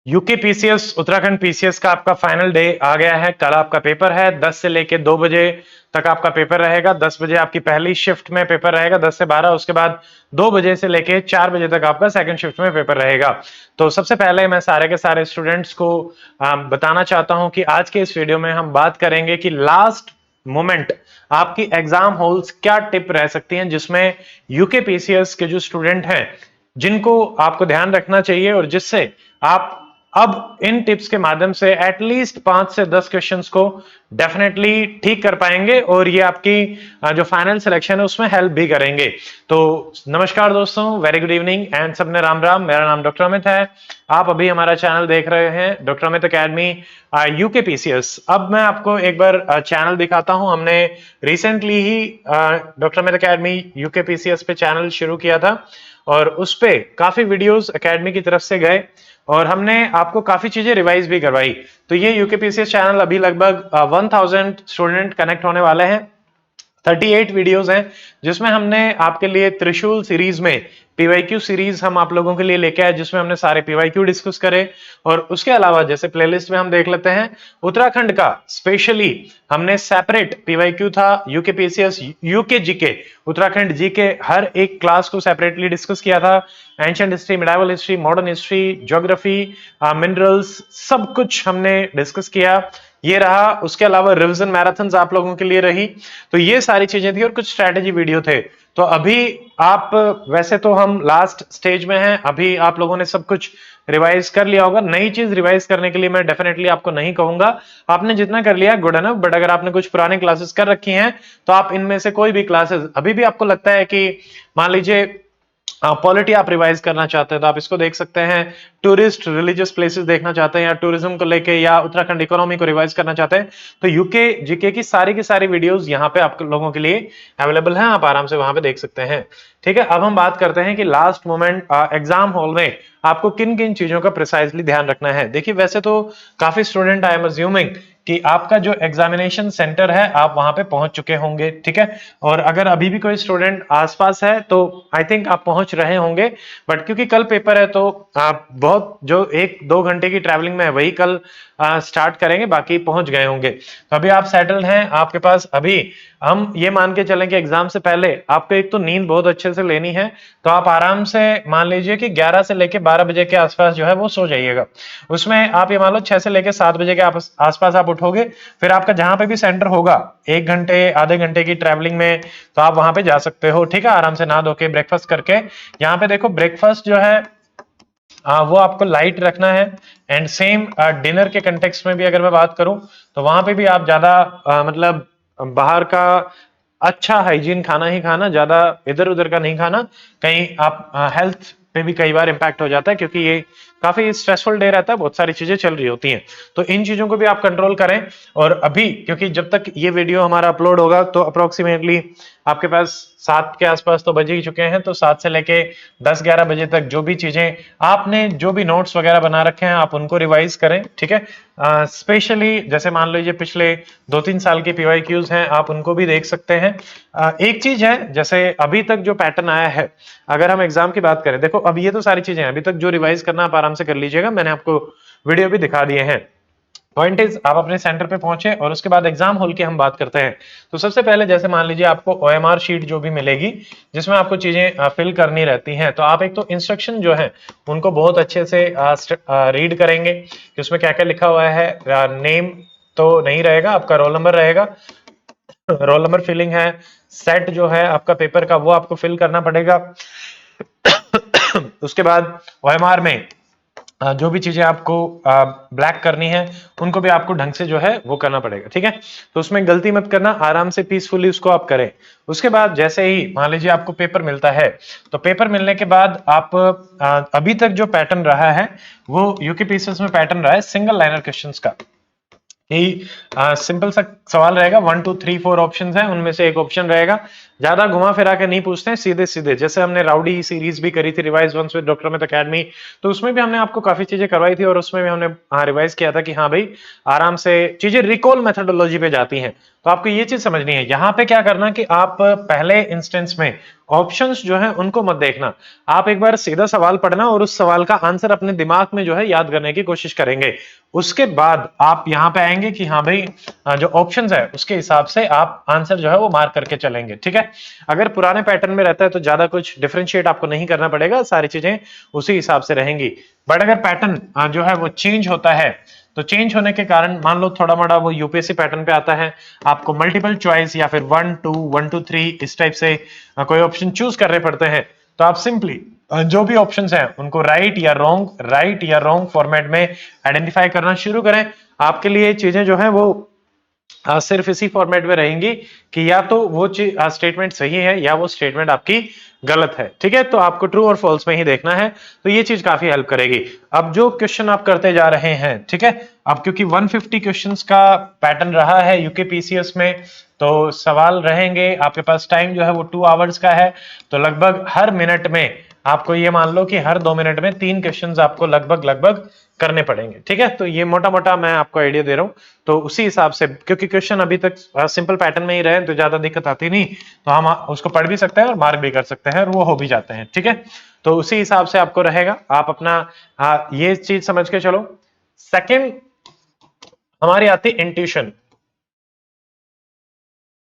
UK PCS Uttarakhand PCS का आपका final day आ गया है। कल आपका पेपर है, 10 से लेके 2 बजे तक आपका पेपर रहेगा। 10 बजे आपकी पहली शिफ्ट में पेपर रहेगा 10 से 12। उसके बाद 2 बजे से लेके 4 बजे तक आपका सेकंड शिफ्ट में पेपर रहेगा। तो सबसे पहले मैं सारे के सारे स्टूडेंट्स को बताना चाहता हूं कि आज के इस वीडियो में हम बात करेंगे कि लास्ट मोमेंट आपकी एग्जाम हॉल्स क्या टिप रह सकती हैं, जिसमें यूके पीसीएस के जो स्टूडेंट हैं जिनको आपको ध्यान रखना चाहिए और जिससे आप अब इन टिप्स के माध्यम से एटलीस्ट 5 से 10 क्वेश्चंस को डेफिनेटली ठीक कर पाएंगे और ये आपकी जो फाइनल सिलेक्शन है उसमें हेल्प भी करेंगे। तो नमस्कार दोस्तों, वेरी गुड इवनिंग एंड सबने राम राम। मेरा नाम डॉक्टर अमित है। आप अभी हमारा चैनल देख रहे हैं doctor Amit academy UK PCS. अब मैं आपको एक बार चैनल दिखाता हूं। हमने रिसेंटली ही doctor Amit academy UK PCS पे चैनल शुरू किया था और उस पे काफी वीडियोस एकेडमी की तरफ से गए और हमने आपको काफी चीजें रिवाइज भी करवाई। तो ये यूकेपीसीएस चैनल अभी लगभग 1000 स्टूडेंट कनेक्ट होने वाले हैं। 38 वीडियोस हैं जिसमें हमने आपके लिए त्रिशूल सीरीज में पीवाईक्यू सीरीज हम आप लोगों के लिए लेके आए, जिसमें हमने सारे पीवाईक्यू डिस्कस करे। और उसके अलावा जैसे प्लेलिस्ट में हम देख लेते हैं उत्तराखंड का स्पेशली हमने सेपरेट पीवाईक्यू था, UK PCS, UK GK, Uttarakhand GK हर एक क्लास को सेपरेटली डिस्कस किया था। Ancient history, medieval history, modern history, geography, minerals, सब कुछ हमने डिस्कस किया। ये रहा। उसके अलावा रिवीजन मैराथन आप लोगों के लिए रही। तो ये सारी चीजें थी और कुछ स्ट्रेटेजी वीडियो थे। तो अभी आप वैसे तो हम लास्ट स्टेज में हैं, अभी आप लोगों ने सब कुछ रिवाइज कर लिया होगा। नई चीज रिवाइज करने के लिए मैं डेफिनेटली आपको नहीं कहूंगा, आपने जितना कर लिया गुड एनफ। बट अगर आपने कुछ पुराने क्लासेस कर रखी हैं तो आप इनमें से कोई भी क्लासेस अभी भी आपको लगता है कि मान लीजिए पॉलिटी आप रिवाइज करना चाहते हैं तो आप इसको देख सकते हैं। टूरिस्ट रिलीजियस प्लेसेस देखना चाहते हैं या टूरिज्म को लेके या उत्तराखंड इकोनॉमी को रिवाइज करना चाहते हैं तो यूके जीके की सारी वीडियोस यहाँ पे आप लोगों के लिए अवेलेबल हैं, आप आराम से वहां पे देख सकते हैं। ठीक है, अब हम बात करते हैं कि लास्ट मोमेंट एग्जाम हॉल में आपको किन किन चीजों का प्रिसाइजली ध्यान रखना है। देखिए, वैसे तो काफी स्टूडेंट आई एम अज्यूमिंग कि आपका जो एग्जामिनेशन सेंटर है आप वहां पे पहुंच चुके होंगे। ठीक है, और अगर अभी भी कोई स्टूडेंट आसपास है तो आई थिंक आप पहुंच रहे होंगे। बट क्योंकि कल पेपर है तो आप बहुत जो 1-2 घंटे की ट्रैवलिंग में है वही कल स्टार्ट करेंगे, बाकी पहुंच गए होंगे। तो अभी आप सेटल्ड हैं, आपके पास अभी हम ये मान के चलें कि एग्जाम से पहले आपको एक तो नींद बहुत अच्छे से लेनी है। तो आप आराम से मान लीजिए कि 11 से लेके 12 बजे के आसपास जो है वो सो जाइएगा। उसमें आप ये मान लो 6 से लेके 7 बजे के आसपास आप उठोगे। फिर आपका जहां पे भी सेंटर होगा 1 घंटे आधे घंटे की ट्रैवलिंग में तो आप वहां पे जा सकते हो। ठीक है, आराम से नहा धो के ब्रेकफास्ट करके। यहाँ पे देखो ब्रेकफास्ट जो है वो आपको लाइट रखना है। एंड सेम डिनर के कंटेक्स्ट में भी अगर मैं बात करूं तो वहां पे भी आप ज्यादा मतलब बाहर का अच्छा हाइजीन खाना ही खाना, ज्यादा इधर उधर का नहीं खाना। कहीं आप हेल्थ पे भी कई बार इंपैक्ट हो जाता है क्योंकि ये काफी स्ट्रेसफुल डे रहता है, बहुत सारी चीजें चल रही होती हैं। तो इन चीजों को भी आप कंट्रोल करें। और अभी क्योंकि जब तक ये वीडियो हमारा अपलोड होगा तो अप्रोक्सीमेटली आपके पास 7 के आसपास तो बज ही चुके हैं। तो 7 से लेके 10-11 बजे तक जो भी चीजें आपने जो भी नोट्स वगैरह बना रखे हैं आप उनको रिवाइज करें। ठीक है, स्पेशली जैसे मान लीजिए पिछले 2-3 साल के पीवाईक्यूज हैं आप उनको भी देख सकते हैं। एक चीज है, जैसे अभी तक जो पैटर्न आया है, अगर हम एग्जाम की बात करें, देखो अब ये तो सारी चीजें हैं अभी तक जो रिवाइज करना आप आराम से कर लीजिएगा, मैंने आपको वीडियो भी दिखा दिए हैं। पॉइंट इज आप अपने सेंटर पे पहुंचे और उसके बाद एग्जाम हॉल की हम बात करते हैं। तो सबसे पहले जैसे मान लीजिए आपको ओएमआर शीट जो भी मिलेगी जिसमें आपको चीजें फिल करनी रहती हैं, तो आप एक तो इंस्ट्रक्शन जो है उनको बहुत अच्छे से रीड करेंगे कि उसमें क्या क्या लिखा हुआ है। नेम तो नहीं रहेगा, आपका रोल नंबर रहेगा। रोल नंबर फिलिंग है, सेट जो है आपका पेपर का वो आपको फिल करना पड़ेगा। उसके बाद ओएमआर में जो भी चीजें आपको ब्लैक करनी है उनको भी आपको ढंग से जो है वो करना पड़ेगा। ठीक है, तो उसमें गलती मत करना, आराम से पीसफुली उसको आप करें। उसके बाद जैसे ही मान लीजिए आपको पेपर मिलता है तो पेपर मिलने के बाद आप अभी तक जो पैटर्न रहा है वो यूके पीसीएस में पैटर्न रहा है सिंगल लाइनर क्वेश्चंस का। यही सिंपल सा सवाल रहेगा, 1 2 3 4 ऑप्शंस हैं, उनमें से एक ऑप्शन रहेगा ज्यादा घुमा फिरा के नहीं पूछते हैं, सीधे सीधे। जैसे हमने राउडी सीरीज भी करी थी revise once with doctor Amit academy, तो उसमें भी हमने आपको काफी चीजें करवाई थी और उसमें भी हमने रिवाइज किया था कि हाँ भाई आराम से चीजें रिकॉल मेथोडोलॉजी पे जाती हैं। तो आपको ये चीज समझनी है यहाँ पे क्या करना कि आप पहले इंस्टेंस में ऑप्शंस जो है उनको मत देखना, आप एक बार सीधा सवाल पढ़ना और उस सवाल का आंसर अपने दिमाग में जो है याद करने की कोशिश करेंगे। उसके बाद आप यहाँ पे आएंगे कि हाँ भाई जो ऑप्शंस है उसके हिसाब से आप आंसर जो है वो मार्क करके चलेंगे, ठीक है। अगर पुराने पैटर्न में रहता है तो ज्यादा कुछ डिफरेंशिएट आपको नहीं करना पड़ेगा, सारी चीजें उसी हिसाब से रहेंगी। बट अगर पैटर्न जो है वो चेंज होता है तो चेंज होने के कारण मान लो थोड़ा मोड़ा वो यूपीएससी पैटर्न पे आता है, आपको मल्टीपल चॉइस या फिर 1 2 1 2 3 इस टाइप से कोई ऑप्शन चूज करने पड़ते हैं, तो आप सिंपली जो भी ऑप्शंस हैं उनको राइट या रॉन्ग फॉर्मेट में आइडेंटिफाई करना शुरू करें। आपके लिए चीजें जो है वो सिर्फ इसी फॉर्मेट में रहेंगी कि या तो वो स्टेटमेंट सही है या वो स्टेटमेंट आपकी गलत है, ठीक है। तो आपको ट्रू और फॉल्स में ही देखना है, तो ये चीज काफी हेल्प करेगी। अब जो क्वेश्चन आप करते जा रहे हैं, ठीक है, अब क्योंकि 150 क्वेश्चंस का पैटर्न रहा है यूके पीसीएस में, तो सवाल रहेंगे आपके पास, टाइम जो है वो 2 आवर्स का है, तो लगभग हर मिनट में आपको ये मान लो कि हर 2 मिनट में 3 क्वेश्चंस आपको लगभग करने पड़ेंगे, ठीक है। तो ये मोटा मोटा मैं आपको आइडिया दे रहा हूं, तो उसी हिसाब से, क्योंकि क्वेश्चन अभी तक सिंपल पैटर्न में ही रहे तो ज्यादा दिक्कत आती नहीं, तो हम उसको पढ़ भी सकते हैं और मार्क भी कर सकते हैं और वो हो भी जाते हैं, ठीक है। तो उसी हिसाब से आपको रहेगा, आप अपना ये चीज समझ के चलो। सेकंड हमारी आती है इंट्यूशन।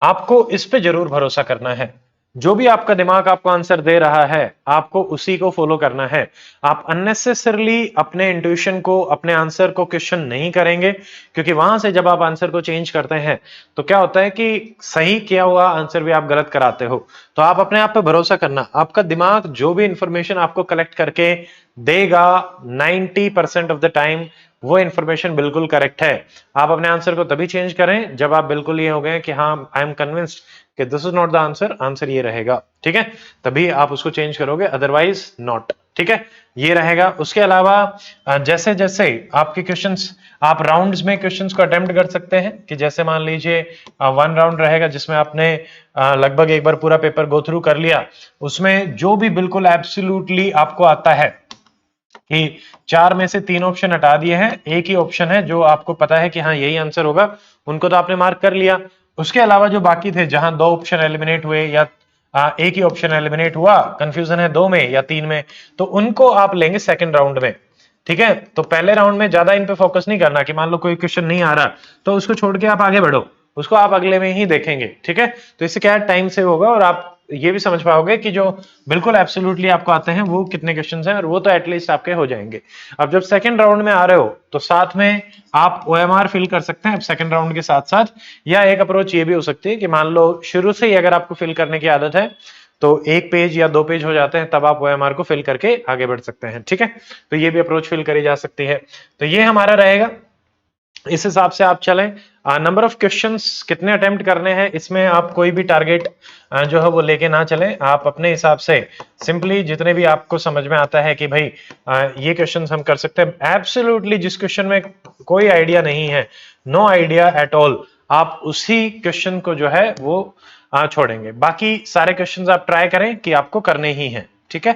आपको इस पे जरूर भरोसा करना है, जो भी आपका दिमाग आपको आंसर दे रहा है आपको उसी को फॉलो करना है। आप अननेसेसरली अपने इंट्यूशन को, अपने आंसर को क्वेश्चन नहीं करेंगे, क्योंकि वहां से जब आप आंसर को चेंज करते हैं तो क्या होता है कि सही किया हुआ आंसर भी आप गलत कराते हो। तो आप अपने आप पे भरोसा करना, आपका दिमाग जो भी इंफॉर्मेशन आपको कलेक्ट करके देगा 90% ऑफ द टाइम वो इंफॉर्मेशन बिल्कुल करेक्ट है। आप अपने आंसर को तभी चेंज करें जब आप बिल्कुल ये हो गए कि हाँ आई एम कन्विंस्ड कि this is not the answer, answer ये रहेगा, ठीक है, तभी आप उसको चेंज करोगे, अदरवाइज नॉट, ठीक है। ये रहेगा। उसके अलावा जैसे जैसे आपके क्वेश्चंस, आप राउंड्स में क्वेश्चंस को अटेम्प्ट कर सकते हैं कि जैसे मान लीजिए 1 राउंड रहेगा जिसमें आपने लगभग एक बार पूरा पेपर गो थ्रू कर लिया, उसमें जो भी बिल्कुल एब्सोल्युटली आपको आता है कि 4 में से 3 ऑप्शन हटा दिए हैं, एक ही ऑप्शन है जो आपको पता है कि हाँ यही आंसर होगा, उनको तो आपने मार्क कर लिया। उसके अलावा जो बाकी थे, जहां 2 ऑप्शन एलिमिनेट हुए या एक ही ऑप्शन एलिमिनेट हुआ, कंफ्यूजन है 2 में या 3 में, तो उनको आप लेंगे सेकंड राउंड में, ठीक है। तो पहले राउंड में ज्यादा इन पे फोकस नहीं करना कि मान लो कोई क्वेश्चन नहीं आ रहा तो उसको छोड़ के आप आगे बढ़ो, उसको आप अगले में ही देखेंगे, ठीक है। तो इससे क्या है, टाइम सेव होगा और आप ये भी समझ पाओगे कि जो बिल्कुल एब्सोल्युटली आपको आते हैं वो कितने क्वेश्चंस हैं, और वो तो एटलीस्ट आपके हो जाएंगे। अब जब सेकंड राउंड में आ रहे हो तो साथ में आप ओएमआर फिल कर सकते हैं सेकंड राउंड के साथ साथ, या एक अप्रोच ये भी हो सकती है कि मान लो शुरू से ही अगर आपको फिल करने की आदत है तो 1 पेज या 2 पेज हो जाते हैं, तब आप ओएमआर को फिल करके आगे बढ़ सकते हैं, ठीक है। तो ये भी अप्रोच फिल करी जा सकती है। तो ये हमारा रहेगा, इस हिसाब से आप चलें। नंबर ऑफ क्वेश्चंस कितने अटेम्प्ट करने हैं, इसमें आप कोई भी टारगेट जो है वो लेके ना चलें, आप अपने हिसाब से सिंपली जितने भी आपको समझ में आता है कि भाई ये क्वेश्चंस हम कर सकते हैं, एब्सोल्युटली जिस क्वेश्चन में कोई आइडिया नहीं है, नो आइडिया एट ऑल, आप उसी क्वेश्चन को जो है वो छोड़ेंगे। बाकी सारे क्वेश्चंस आप ट्राई करें कि आपको करने ही हैं, ठीक है।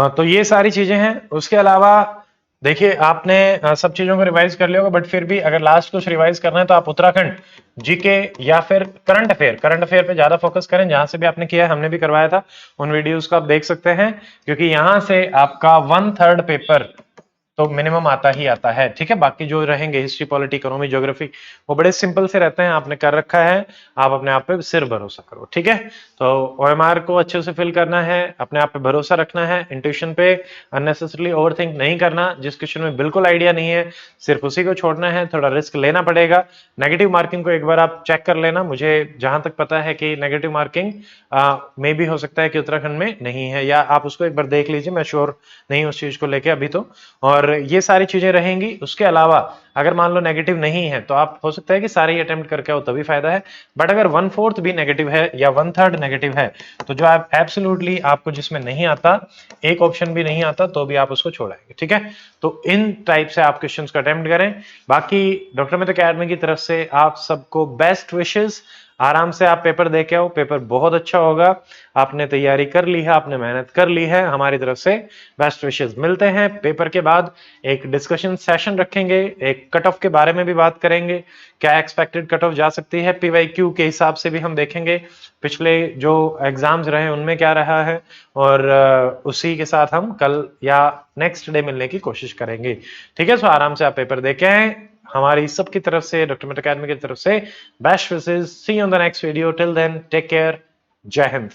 तो ये सारी चीजें हैं। उसके अलावा देखिए आपने सब चीजों को रिवाइज कर लिया होगा, बट फिर भी अगर लास्ट कुछ रिवाइज करना है तो आप उत्तराखंड जीके या फिर करंट अफेयर पे ज्यादा फोकस करें, जहां से भी आपने किया है, हमने भी करवाया था, उन वीडियोस को आप देख सकते हैं, क्योंकि यहां से आपका 1/3 पेपर तो मिनिमम आता ही आता है, ठीक है। बाकी जो रहेंगे हिस्ट्री, पॉलिटी, इकोनॉमी, ज्योग्राफी, वो बड़े सिंपल से रहते हैं, आपने कर रखा है, आप अपने आप पे सिर्फ भरोसा करो, ठीक है। तो ओएमआर को अच्छे से फिल करना है, अपने आप पे भरोसा रखना है, इंट्यूशन पे अननेसेसरली ओवरथिंक नहीं करना, जिस क्वेश्चन में बिल्कुल आइडिया नहीं है सिर्फ उसी को छोड़ना है, थोड़ा रिस्क लेना पड़ेगा। नेगेटिव मार्किंग को एक बार आप चेक कर लेना, मुझे जहां तक पता है कि नेगेटिव मार्किंग मे भी हो सकता है कि उत्तराखंड में नहीं है, या आप उसको एक बार देख लीजिए, मैं श्योर नहीं उस चीज को लेके अभी तो। और ये सारी चीजें रहेंगी। उसके अलावा अगर मान लो नेगेटिव नहीं है तो आप हो सकता है कि सारे ही अटेम्प्ट करके आओ, तभी फायदा है। बट अगर 1/4 भी नेगेटिव है या 1/3 नेगेटिव है, तो जो आप एब्सोल्युटली आपको जिसमें नहीं आता, एक ऑप्शन भी नहीं आता, तो भी आप उसको छोड़ाएंगे, ठीक है। तो इन टाइप से आप क्वेश्चंस को अटेम्प्ट करें। बाकी डॉक्टर अमित अकेडमी की तरफ से आप सबको बेस्ट विशेस। आराम से आप पेपर दे के आओ, पेपर बहुत अच्छा होगा। आपने तैयारी कर ली है, आपने मेहनत कर ली है, हमारी तरफ से बेस्ट विशेस। मिलते हैं पेपर के बाद, एक डिस्कशन सेशन रखेंगे, एक कट ऑफ के बारे में भी बात करेंगे, क्या एक्सपेक्टेड कट ऑफ जा सकती है, पीवाईक्यू के हिसाब से भी हम देखेंगे पिछले जो एग्जाम्स रहे उनमें क्या रहा है, और उसी के साथ हम कल या नेक्स्ट डे मिलने की कोशिश करेंगे। ठीक है, सो आराम से आप पेपर देके आए। हमारी सबकी तरफ से, डॉक्टर मेट अकेडमी की तरफ से best wishes. See you on the next video. Till then take care. जय हिंद।